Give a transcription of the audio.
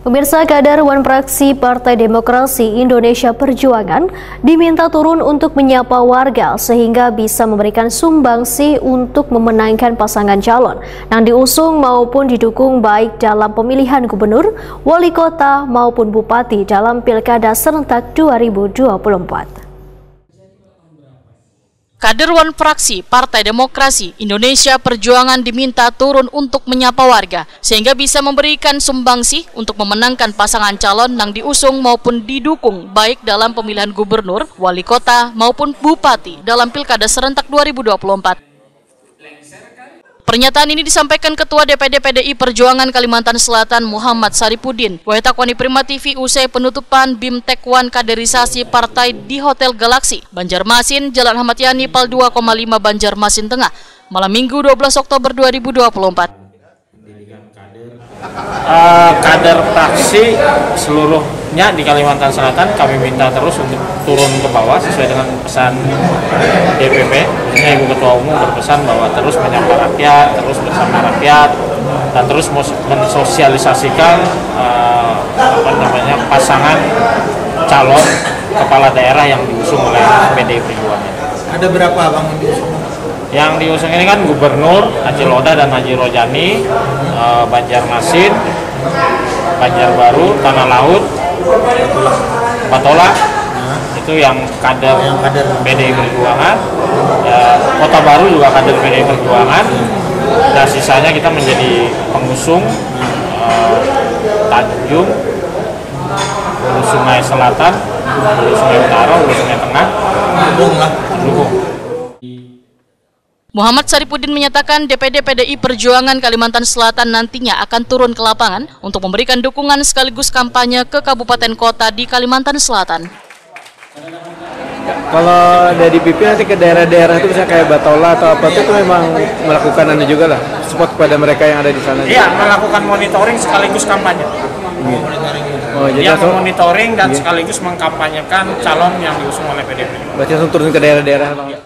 Pemirsa, kader Wan Praksi Partai Demokrasi Indonesia Perjuangan diminta turun untuk menyapa warga sehingga bisa memberikan sumbangsi untuk memenangkan pasangan calon yang diusung maupun didukung baik dalam pemilihan gubernur, wali kota maupun bupati dalam Pilkada serentak 2024. Kader Wan Praksi Partai Demokrasi Indonesia Perjuangan diminta turun untuk menyapa warga sehingga bisa memberikan sumbangsi untuk memenangkan pasangan calon yang diusung maupun didukung baik dalam pemilihan gubernur, wali kota maupun bupati dalam Pilkada serentak 2024. Pernyataan ini disampaikan Ketua DPD PDI Perjuangan Kalimantan Selatan Muhammad Saripudin, Wahitakwani Prima TV usai penutupan BIM Tek1 kaderisasi partai di Hotel Galaksi, Banjarmasin, Jalan Ahmad Yani, Pal 2,5 Banjarmasin Tengah, malam Minggu 12 Oktober 2024. Kader praksi seluruhnya di Kalimantan Selatan kami minta terus untuk turun ke bawah sesuai dengan pesan DPP. Khususnya Ibu Ketua Umum berpesan bahwa terus menyapa rakyat, terus bersama rakyat, dan terus mensosialisasikan pasangan calon kepala daerah yang diusung oleh PDI Perjuangan. Ada berapa Bang yang diusung? Yang diusung ini kan Gubernur Haji Loda dan Haji Rojani, Banjarmasin, Banjarbaru, Tanah Laut, Patola, itu yang kader PDI Perjuangan. Kota Baru juga kader PDI Perjuangan. Dan sisanya kita menjadi pengusung Tanjung, Hulu Sungai Selatan, Hulu Sungai Utara, Hulu Sungai Tengah, Dukung. Muhammad Saripudin menyatakan DPD PDI Perjuangan Kalimantan Selatan nantinya akan turun ke lapangan untuk memberikan dukungan sekaligus kampanye ke kabupaten kota di Kalimantan Selatan. Kalau dari BP nanti ke daerah-daerah itu misalnya kayak Batola atau apa itu memang melakukan juga lah, support kepada mereka yang ada di sana. Iya, melakukan monitoring sekaligus kampanye. Oh, jadi dia monitoring dan sekaligus mengkampanyekan calon yang diusung oleh PDI. Berarti langsung turun ke daerah-daerah.